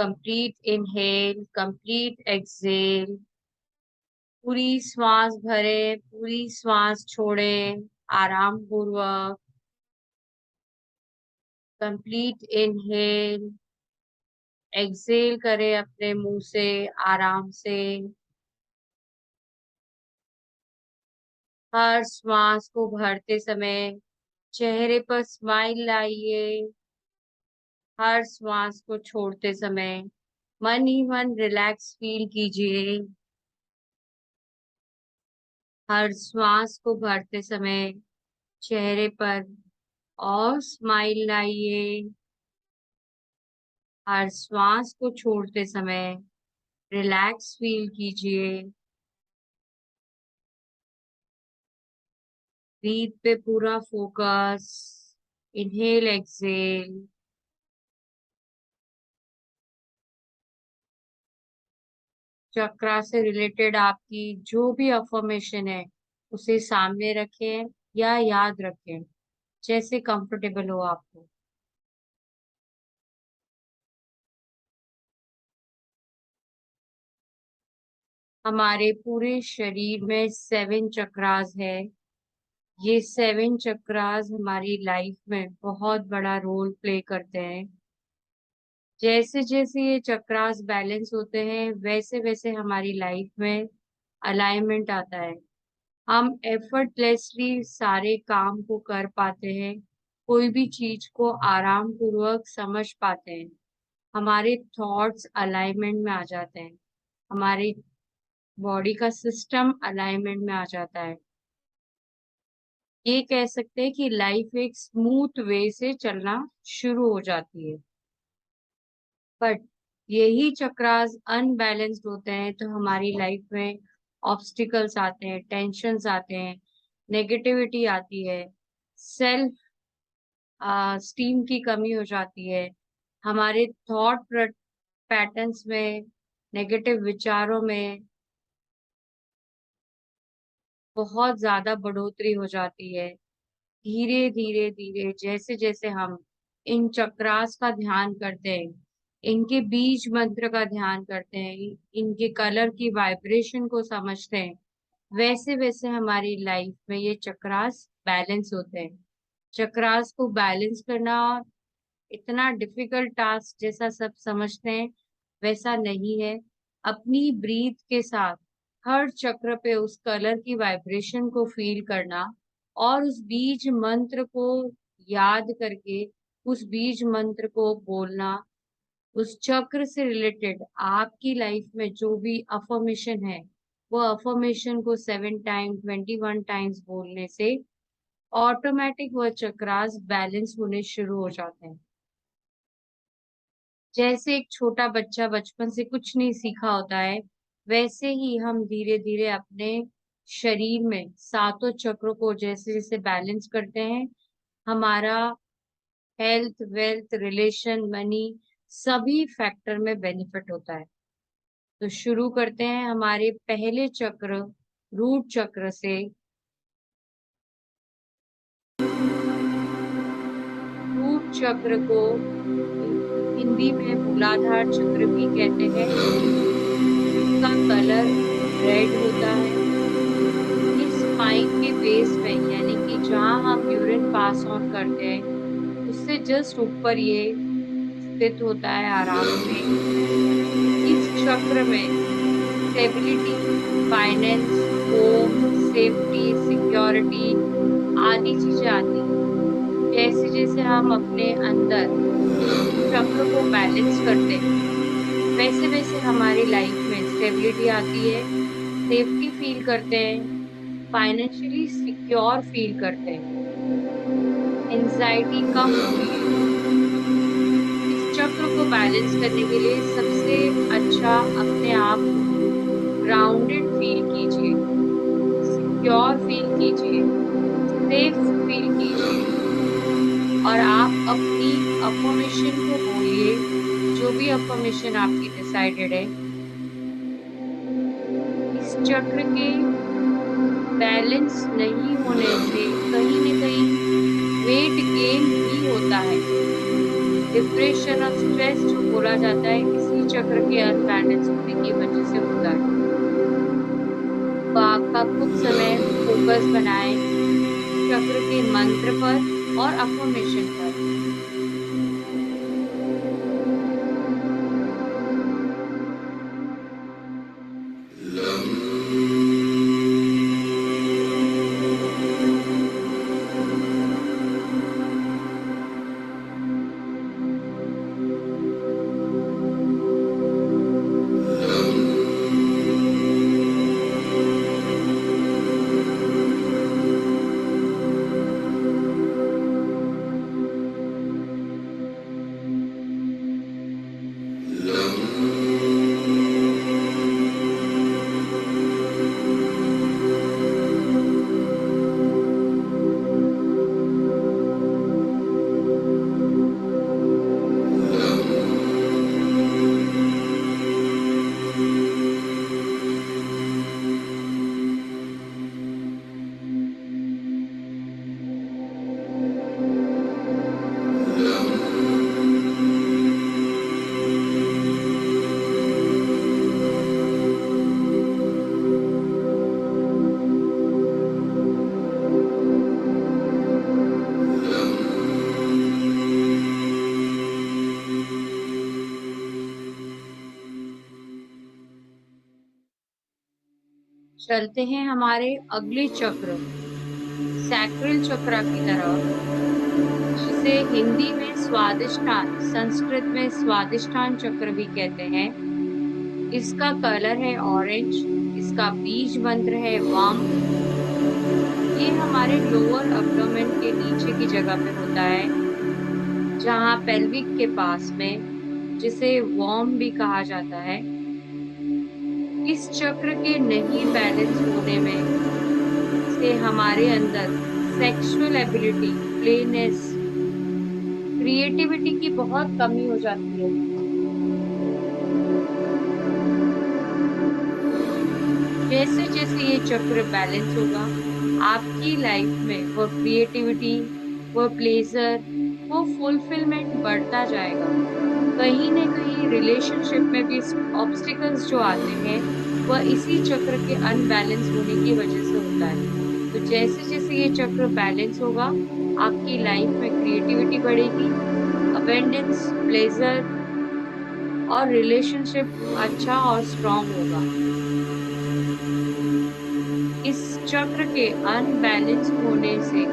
Complete inhale, complete exhale. पूरी श्वास भरे, पूरी श्वास छोड़े, आराम पूर्वक। कंप्लीट इनहेल, एक्सहेल करें अपने मुंह से आराम से। हर श्वास को भरते समय चेहरे पर स्माइल लाइए। हर श्वास को छोड़ते समय मन ही मन रिलैक्स फील कीजिए। हर श्वास को भरते समय चेहरे पर और स्माइल लाइए। हर श्वास को छोड़ते समय रिलैक्स फील कीजिए। ब्रीथ पे पूरा फोकस। Inhale exhale. चक्रा से रिलेटेड आपकी जो भी अफर्मेशन है उसे सामने रखें या याद रखें, जैसे कंफर्टेबल हो आपको। हमारे पूरे शरीर में 7 चक्रास है। ये 7 चक्रास हमारी लाइफ में बहुत बड़ा रोल प्ले करते हैं। जैसे जैसे ये चक्रास बैलेंस होते हैं वैसे वैसे हमारी लाइफ में अलाइनमेंट आता है। हम एफर्टलेसली सारे काम को कर पाते हैं, कोई भी चीज को आराम पूर्वक समझ पाते हैं। हमारे थॉट्स अलाइनमेंट में आ जाते हैं। हमारी बॉडी का सिस्टम अलाइनमेंट में आ जाता है। ये कह सकते हैं कि लाइफ एक स्मूथ वे से चलना शुरू हो जाती है। बट यही चक्रास अनबैलेंस्ड होते हैं तो हमारी लाइफ में ऑब्स्टिकल्स आते हैं, टेंशन्स आते हैं, नेगेटिविटी आती है, सेल्फ स्टीम की कमी हो जाती है। हमारे थॉट पैटर्न्स में, नेगेटिव विचारों में बहुत ज्यादा बढ़ोतरी हो जाती है। धीरे धीरे धीरे जैसे जैसे हम इन चक्रास का ध्यान करते हैं, इनके बीज मंत्र का ध्यान करते हैं, इनके कलर की वाइब्रेशन को समझते हैं, वैसे वैसे हमारी लाइफ में ये चक्रास बैलेंस होते हैं। चक्रास को बैलेंस करना इतना डिफिकल्ट टास्क जैसा सब समझते हैं वैसा नहीं है। अपनी ब्रीथ के साथ हर चक्र पे उस कलर की वाइब्रेशन को फील करना और उस बीज मंत्र को याद करके उस बीज मंत्र को बोलना, उस चक्र से रिलेटेड आपकी लाइफ में जो भी अफर्मेशन है वो अफर्मेशन को 7 टाइम 21 टाइम्स बोलने से ऑटोमेटिक वह चक्रास बैलेंस होने शुरू हो जाते हैं। जैसे एक छोटा बच्चा बचपन से कुछ नहीं सीखा होता है, वैसे ही हम धीरे धीरे अपने शरीर में सातों चक्रों को जैसे जैसे बैलेंस करते हैं, हमारा हेल्थ, वेल्थ, रिलेशन, मनी सभी फैक्टर में बेनिफिट होता है। तो शुरू करते हैं हमारे पहले चक्र रूट चक्र से। रूट चक्र को हिंदी में मूलाधार चक्र भी कहते हैं। इसका कलर रेड होता है। इस स्पाइन के बेस में यानी कि जहाँ हम यूरिन पास ऑन करते हैं उससे जस्ट ऊपर ये स्थित होता है आराम से। इस चक्र में stability, finance, home, safety, security आदि चीजें आती हैं। जैसे जैसे हम अपने अंदर चक्र को बैलेंस करते हैं वैसे वैसे हमारी लाइफ में स्टेबिलिटी आती है, सेफ्टी फील करते हैं, फाइनेंशियली सिक्योर फील करते हैं, एंजाइटी कम होती है। इस चक्र को बैलेंस करने के लिए सबसे अच्छा अपने आप ग्राउंडेड फील कीजिए, सिक्योर फील कीजिए, सेफ फील कीजिए और आप अपनी अफर्मेशन को बोलिए, जो भी अफर्मेशन आपकी डिसाइडेड है। इस चक्र के बैलेंस नहीं होने से कहीं न कहीं वेट गेन भी होता है। डिप्रेशन और स्ट्रेस जो बोला जाता है, इसलिए इसी चक्र के अनबैलेंस होने की वजह से होता है। तो आपका कुछ समय फोकस बनाएं चक्र के मंत्र पर और अफर्मेशन पर। चलते हैं हमारे अगले चक्र सैक्रल चक्र की तरफ, जिसे हिंदी में स्वादिष्ठान, संस्कृत में स्वादिष्ठान चक्र भी कहते हैं। इसका कलर है ऑरेंज, इसका बीज मंत्र है वाम। ये हमारे लोअर एब्डोमेन के नीचे की जगह पे होता है, जहाँ पेल्विक के पास में, जिसे वॉर्म भी कहा जाता है। इस चक्र के नहीं बैलेंस होने में से हमारे अंदर सेक्सुअल एबिलिटी, प्लेनेस, क्रिएटिविटी की बहुत कमी हो जाती है। जैसे जैसे ये चक्र बैलेंस होगा, आपकी लाइफ में वो क्रिएटिविटी, वो प्लेजर, वो फुलफिलमेंट बढ़ता जाएगा। कहीं न कहीं रिलेशनशिप में भी ऑब्स्टिकल्स जो आते हैं, वह इसी चक्र के अनबैलेंस होने की वजह से होता है। तो जैसे-जैसे ये चक्र बैलेंस होगा, आपकी लाइफ में क्रिएटिविटी बढ़ेगी, अबंडेंस, प्लेजर और रिलेशनशिप अच्छा और स्ट्रॉन्ग होगा। इस चक्र के अनबैलेंस होने से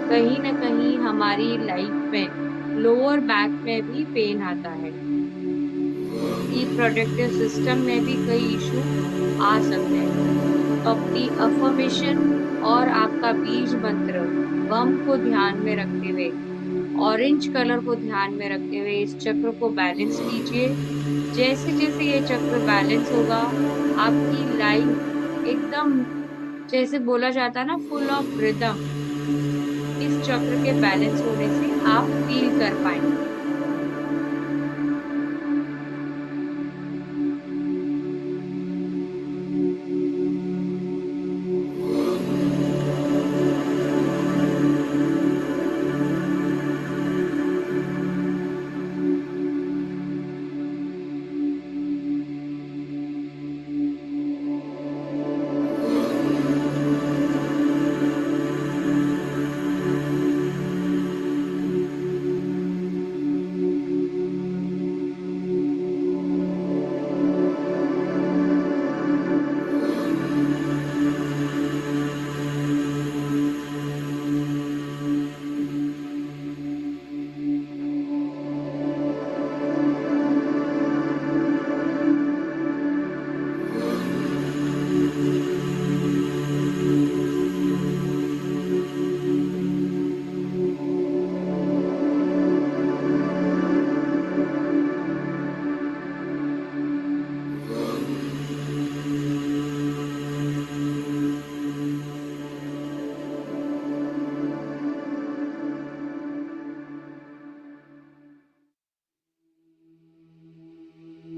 कहीं न कहीं हमारी लाइफ में लोअर बैक में भी पेन आता है। रिप्रोडक्टिव सिस्टम में भी कई इश्यू आ सकते हैं। तो अपनी अफर्मेशन और आपका बीज मंत्र वम को ध्यान में रखते हुए, ऑरेंज कलर को ध्यान में रखते हुए इस चक्र को बैलेंस कीजिए। जैसे-जैसे ये चक्र बैलेंस होगा, आपकी लाइफ एकदम, जैसे बोला जाता है ना, फुल ऑफ रिदम, इस चक्र के बैलेंस होने से आप फील कर पाएँगे।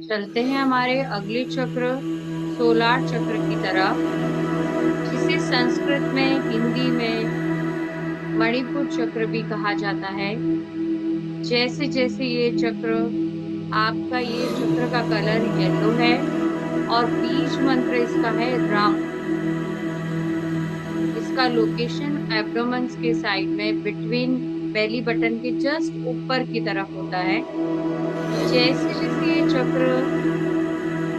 चलते हैं हमारे अगले चक्र सोलार चक्र की तरफ, जिसे संस्कृत में, हिंदी में मणिपुर चक्र भी कहा जाता है। जैसे-जैसे ये चक्र आपका ये चक्र का कलर येलो है और बीज मंत्र इसका है राम। इसका लोकेशन एब्डोमेन्स के साइड में बिटवीन बेली बटन के जस्ट ऊपर की तरफ होता है। जैसे जैसे ये चक्र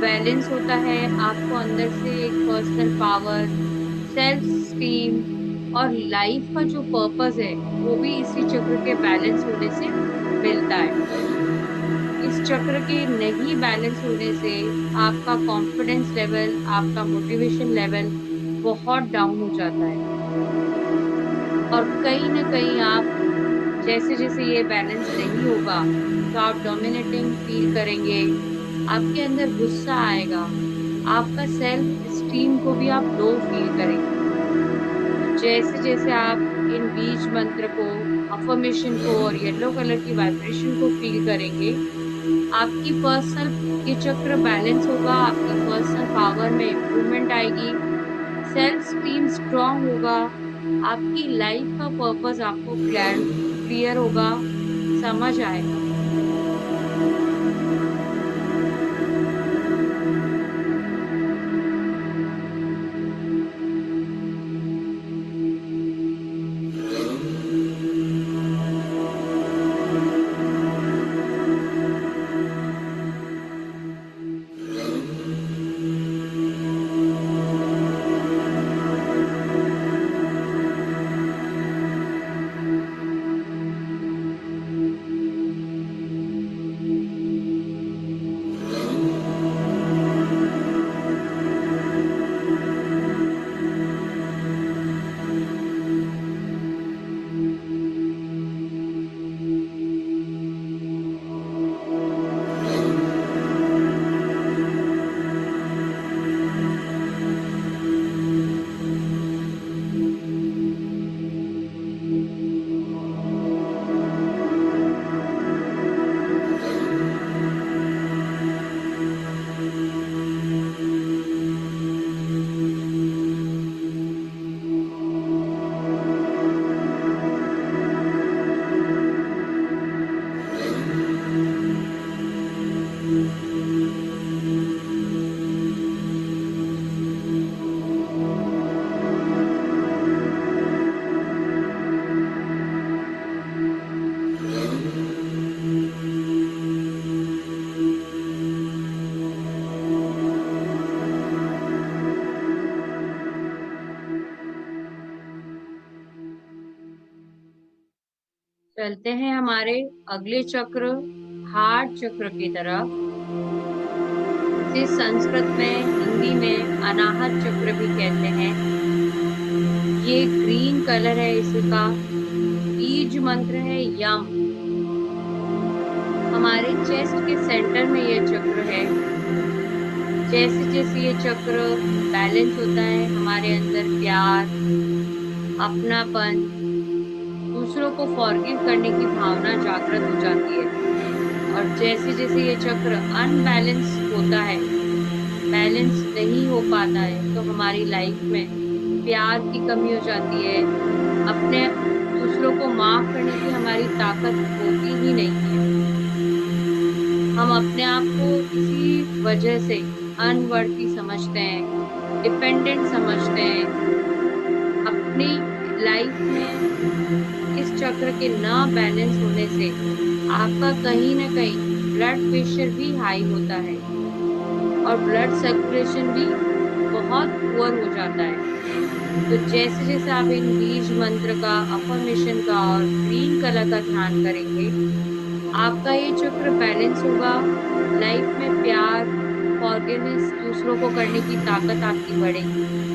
बैलेंस होता है, आपको अंदर से एक पर्सनल पावर, सेल्फ स्टीम और लाइफ का जो पर्पस है वो भी इसी चक्र के बैलेंस होने से मिलता है। इस चक्र के नहीं बैलेंस होने से आपका कॉन्फिडेंस लेवल, आपका मोटिवेशन लेवल बहुत डाउन हो जाता है और कहीं ना कहीं आप जैसे जैसे ये बैलेंस नहीं होगा तो आप डोमिनेटिंग फील करेंगे, आपके अंदर गुस्सा आएगा, आपका सेल्फ स्टीम को भी आप लो फील करेंगे। जैसे जैसे आप इन बीज मंत्र को, अफर्मेशन को और येलो कलर की वाइब्रेशन को फील करेंगे, आपकी पर्सनल ये चक्र बैलेंस होगा, आपकी पर्सनल पावर में इम्प्रूवमेंट आएगी, सेल्फ स्टीम स्ट्रांग होगा, आपकी लाइफ का पर्पस आपको क्लियर होगा, समझ आएगा। चलते हैं हमारे अगले चक्र, हार्ट चक्र की तरफ। इसे संस्कृत में, हिंदी में अनाहत चक्र भी कहते हैं। ये ग्रीन कलर है इसका, बीज मंत्र है यम। हमारे चेस्ट के सेंटर में ये चक्र है। जैसे जैसे ये चक्र बैलेंस होता है, हमारे अंदर प्यार, अपनापन, दूसरों को फॉरगिव करने की भावना जागृत हो जाती है। और जैसे जैसे ये चक्र अनबैलेंस होता है, बैलेंस नहीं हो पाता है, तो हमारी लाइफ में प्यार की कमी हो जाती है, अपने दूसरों को माफ करने की हमारी ताकत होती ही नहीं है। हम अपने आप को इसी वजह से अनवर्थी समझते हैं, डिपेंडेंट समझते हैं। अपनी लाइफ में इस चक्र के ना बैलेंस होने से आपका कहीं ना कहीं ब्लड प्रेशर भी हाई होता है और ब्लड सर्कुलेशन भी बहुत पुअर हो जाता है। तो जैसे जैसे आप इन बीज मंत्र का, अफर्मेशन का और ग्रीन कलर का ध्यान करेंगे, आपका ये चक्र बैलेंस होगा, लाइफ में प्यार, फॉरगिवनेस, दूसरों को करने की ताकत आपकी बढ़ेगी।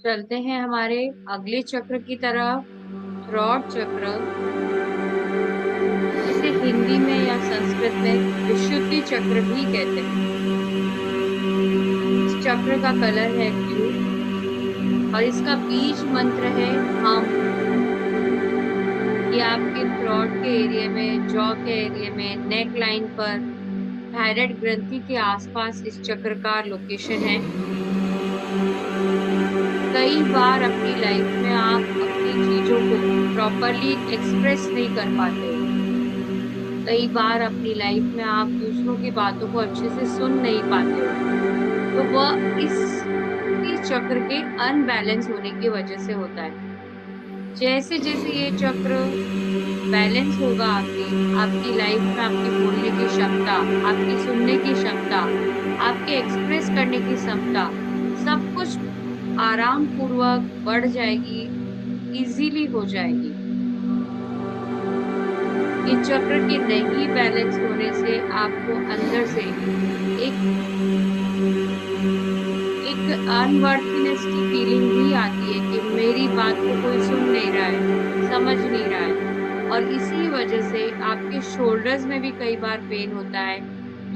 चलते हैं हमारे अगले चक्र की तरफ, थ्रॉट चक्र, जिसे हिंदी में या संस्कृत में विशुद्धि चक्र भी कहते हैं। इस चक्र का कलर है ब्लू और इसका बीज मंत्र है हम। ये आपके थ्रॉट के एरिया में, जॉ के एरिया में, नेक लाइन पर, थायराइड ग्रंथि के आसपास इस चक्र का लोकेशन है। कई बार अपनी लाइफ में आप अपनी चीजों को प्रॉपरली एक्सप्रेस नहीं कर पाते हो। कई बार अपनी लाइफ में आप दूसरों की बातों को अच्छे से सुन नहीं पाते हो, तो वह इस चक्र के अनबैलेंस होने की वजह से होता है। जैसे जैसे ये चक्र बैलेंस होगा आपकी लाइफ में आपकी बोलने की क्षमता, आपकी सुनने की क्षमता, आपके एक्सप्रेस करने की क्षमता, सब कुछ आराम पूर्वक बढ़ जाएगी, इजीली हो जाएगी। ये चक्र के नहीं बैलेंस होने से आपको अंदर से एक एक अनवर्थीनेस की फीलिंग भी आती है कि मेरी बात को कोई सुन नहीं रहा है, समझ नहीं रहा है। और इसी वजह से आपके शोल्डर्स में भी कई बार पेन होता है,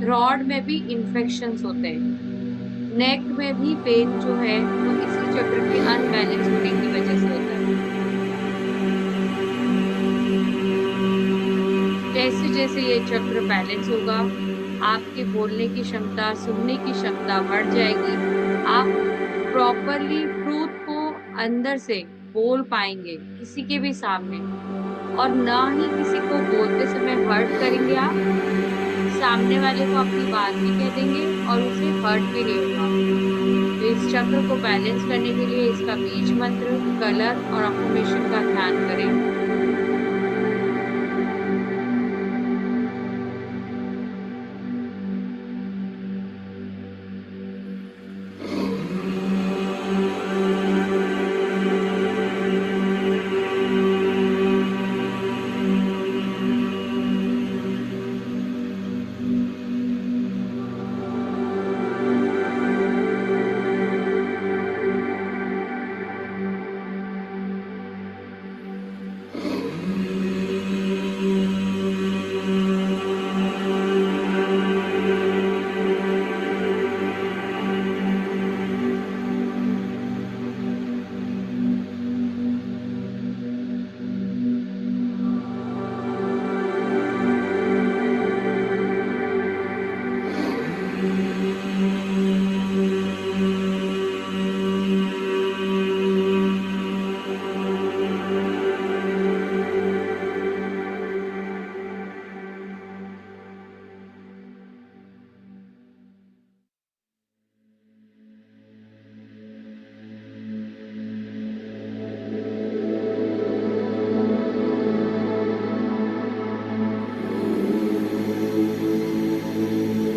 थ्रॉट में भी इन्फेक्शंस होते हैं, नेक में भी पेन जो है वो इसी चक्र के अनबैलेंस होने की वजह से होता है। जैसे जैसे ये चक्र बैलेंस होगा, आपके बोलने की क्षमता, सुनने की क्षमता बढ़ जाएगी। आप प्रॉपरली ट्रूथ को अंदर से बोल पाएंगे किसी के भी सामने, और ना ही किसी को बोलते समय हर्ट करेंगे आप, सामने वाले को अपनी बात भी कह देंगे और उसे हर्ट भी नहीं होगा। तो इस चक्र को बैलेंस करने के लिए इसका बीज मंत्र, कलर और अफर्मेशन का ध्यान करें।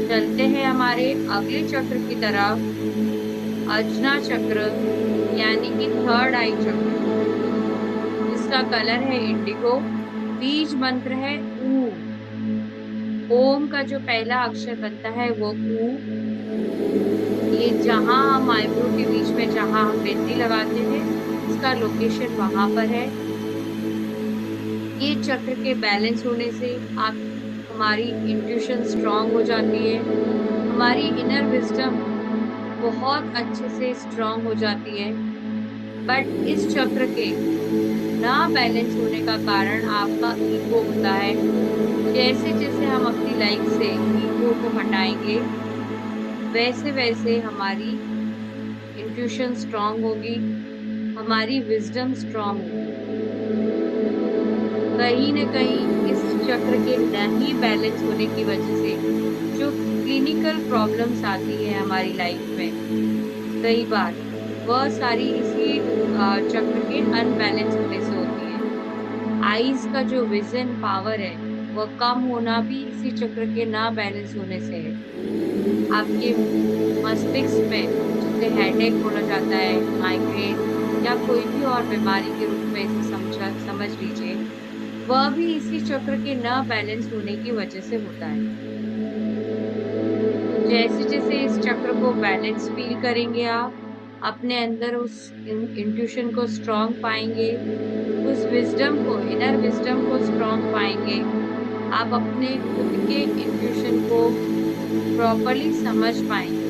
चलते हैं हमारे अगले चक्र की तरफ, अजना चक्र, यानी कि थर्ड आई चक्र, जिसका कलर है इंडिगो, बीज मंत्र है ओम का जो पहला अक्षर बनता है वो ऊ। ये जहां हम आईब्रो के बीच में जहां हम बिंदी लगाते हैं, इसका लोकेशन वहां पर है। ये चक्र के बैलेंस होने से आप हमारी इंट्यूशन स्ट्रांग हो जाती है, हमारी इनर विजडम बहुत अच्छे से स्ट्रांग हो जाती है। बट इस चक्र के ना बैलेंस होने का कारण आपका ईगो होता है। जैसे जैसे हम अपनी लाइफ से ईगो को हटाएंगे, वैसे वैसे हमारी इंट्यूशन स्ट्रांग होगी, हमारी विजडम स्ट्रांग होगी। कहीं न कहीं इस चक्र के नहीं बैलेंस होने की वजह से जो क्लिनिकल प्रॉब्लम्स आती है हमारी लाइफ में, कई बार वह सारी इसी चक्र के अनबैलेंस होने से होती है। आईज का जो विजन पावर है वह कम होना भी इसी चक्र के ना बैलेंस होने से है। आपके मस्तिष्क में, जिसे हेडेक बोला जाता है, माइग्रेन या कोई भी और बीमारी के रूप में इसे समझ लीजिए, वह भी इसी चक्र के न बैलेंस होने की वजह से होता है। जैसे जैसे इस चक्र को बैलेंस फील करेंगे आप, अपने अंदर उस इंट्यूशन को स्ट्रॉन्ग पाएँगे, उस विज़डम को, इनर विज़डम को स्ट्रॉन्ग पाएँगे। आप अपने खुद के इंट्यूशन को प्रॉपर्ली समझ पाएँगे।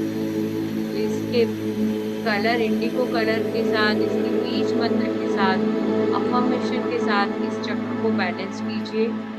तो इसके कलर इंडिगो कलर के साथ, इसके बीज मंत्र के साथ, अफ़र्मेशन के साथ इस चक्र को बैलेंस कीजिए।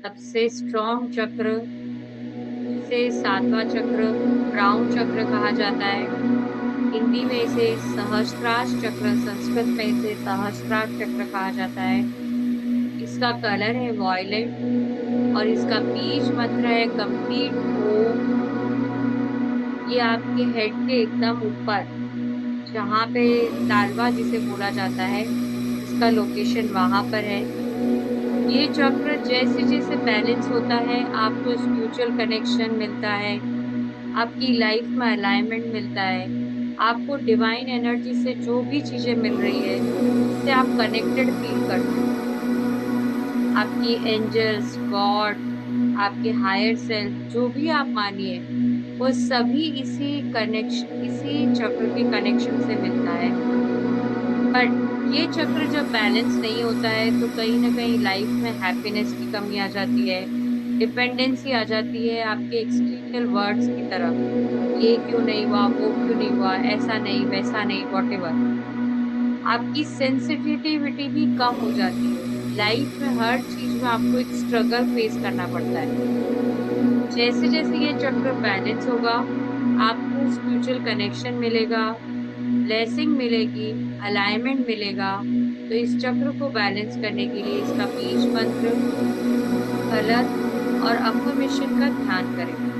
सबसे स्ट्रॉन्ग चक्र, जिसे 7वां चक्र क्राउन चक्र कहा जाता है। हिंदी में इसे सहस्त्रार चक्र, संस्कृत में इसे सहस्त्रार चक्र कहा जाता है। इसका कलर है वॉयलेट और इसका बीज मंत्र है कंप्लीट ओम। ये आपके हेड के एकदम ऊपर, जहाँ पे तालवा जिसे बोला जाता है, इसका लोकेशन वहाँ पर है। ये चक्र जैसे-जैसे बैलेंस होता है, आपको स्पिरिचुअल कनेक्शन मिलता है, आपकी लाइफ में अलाइनमेंट मिलता है, आपको डिवाइन एनर्जी से जो भी चीज़ें मिल रही है, उससे आप कनेक्टेड फील करते हो। आपकी एंजल्स, गॉड, आपके हायर सेल्फ जो भी आप मानिए, वो सभी इसी चक्र के कनेक्शन से मिलता है। बट ये चक्र जब बैलेंस नहीं होता है तो कहीं न कहीं लाइफ में हैप्पीनेस की कमी आ जाती है, डिपेंडेंसी आ जाती है आपके एक्सटर्नल वर्ड्स की तरफ। ये क्यों नहीं हुआ, वो क्यों नहीं हुआ, ऐसा नहीं, वैसा नहीं, व्हाटएवर। आपकी सेंसिटिविटी भी कम हो जाती है। लाइफ में हर चीज़ में आपको एक स्ट्रगल फेस करना पड़ता है। जैसे-जैसे ये चक्र बैलेंस होगा, आपको स्पिरिचुअल कनेक्शन मिलेगा, ब्लेसिंग मिलेगी, अलाइनमेंट मिलेगा। तो इस चक्र को बैलेंस करने के लिए इसका बीज मंत्र, कलर और अफ़र्मेशन का ध्यान करें।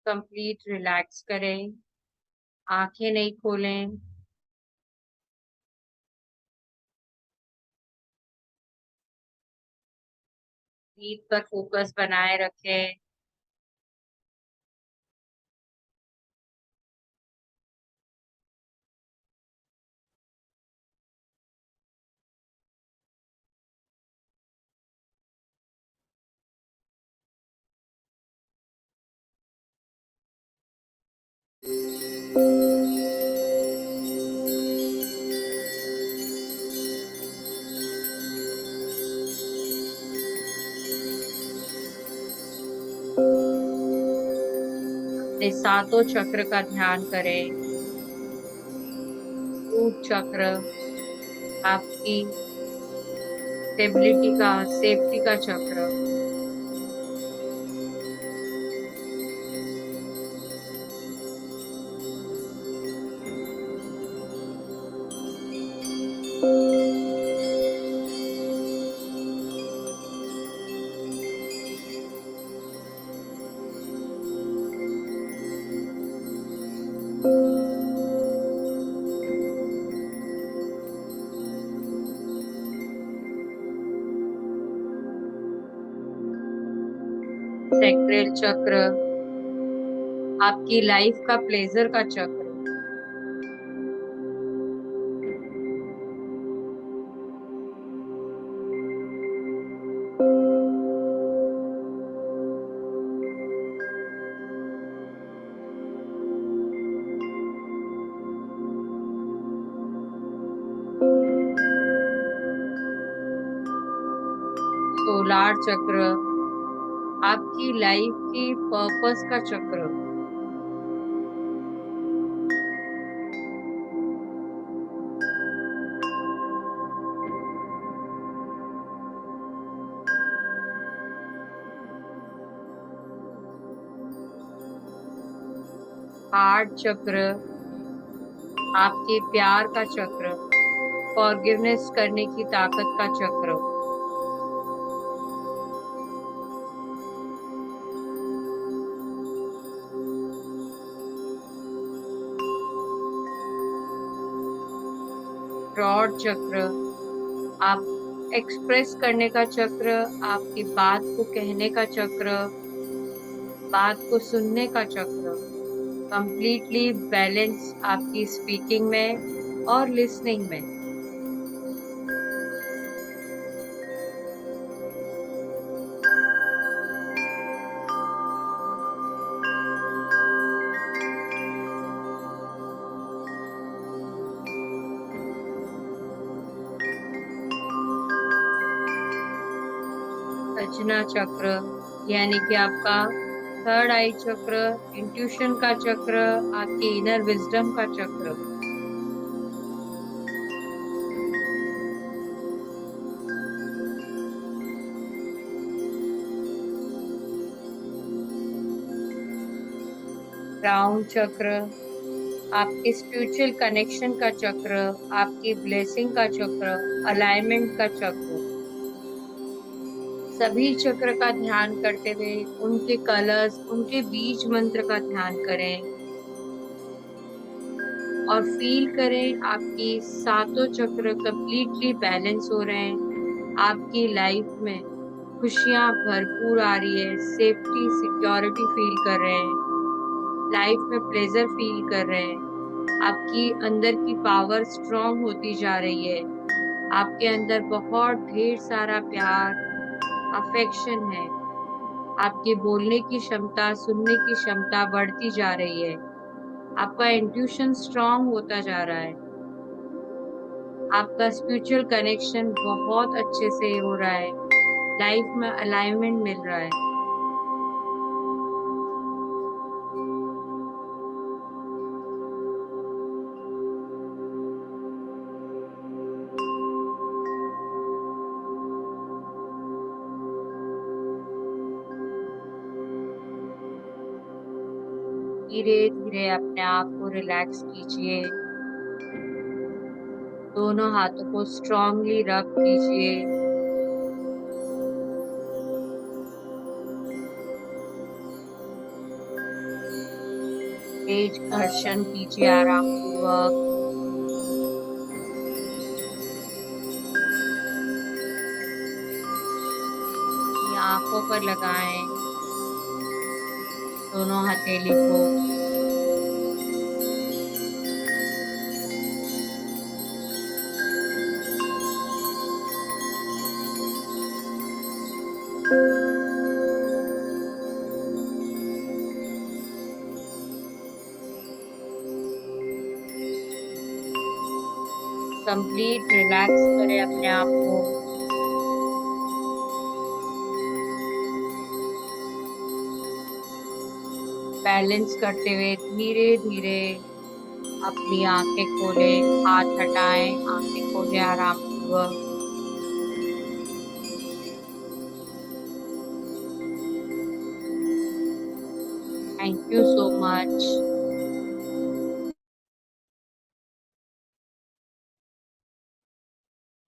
कंप्लीट रिलैक्स करें, आँखें नहीं खोलें। ब्रीथ पर फोकस बनाए रखें। अपने सातों चक्र का ध्यान करें। रूट चक्र आपकी स्टेबिलिटी का, सेफ्टी का चक्र। सैक्रल चक्र आपकी लाइफ का प्लेजर का चक्र। सोलार चक्र आपकी लाइफ की पर्पस का चक्र। हार्ट चक्र आपके प्यार का चक्र, फॉरगिवनेस करने की ताकत का चक्र। रॉड चक्र आप एक्सप्रेस करने का चक्र, आपकी बात को कहने का चक्र, बात को सुनने का चक्र। कंप्लीटली बैलेंस आपकी स्पीकिंग में और लिसनिंग में। अजना चक्र यानी कि आपका थर्ड आई चक्र, इंट्यूशन का चक्र, आपकी इनर विजडम का चक्र। क्राउन चक्र आपके स्पिरिचुअल कनेक्शन का चक्र, आपकी ब्लेसिंग का चक्र, अलाइनमेंट का चक्र। सभी चक्र का ध्यान करते हुए उनके कलर्स, उनके बीज मंत्र का ध्यान करें और फील करें आपकी सातों चक्र कंप्लीटली बैलेंस हो रहे हैं। आपकी लाइफ में खुशियां भरपूर आ रही है, सेफ्टी सिक्योरिटी फील कर रहे हैं, लाइफ में प्लेजर फील कर रहे हैं। आपकी अंदर की पावर स्ट्रांग होती जा रही है। आपके अंदर बहुत ढेर सारा प्यार, अफेक्शन है। आपके बोलने की क्षमता, सुनने की क्षमता बढ़ती जा रही है। आपका इंट्यूशन स्ट्रांग होता जा रहा है। आपका स्पिरिचुअल कनेक्शन बहुत अच्छे से हो रहा है। लाइफ में अलाइनमेंट मिल रहा है। धीरे धीरे अपने आप को रिलैक्स कीजिए। दोनों हाथों को स्ट्रांगली रब कीजिए। तेज घर्षण कीजिए आराम पूर्वक। आंखों पर लगाएं दोनों हथेली को। कंप्लीट रिलैक्स करें अपने आप को। बैलेंस करते हुए धीरे-धीरे अपनी आँखें खोलें, हाथ हटाएँ, आँखें खोलें आरामपूर्वक। Thank you so much.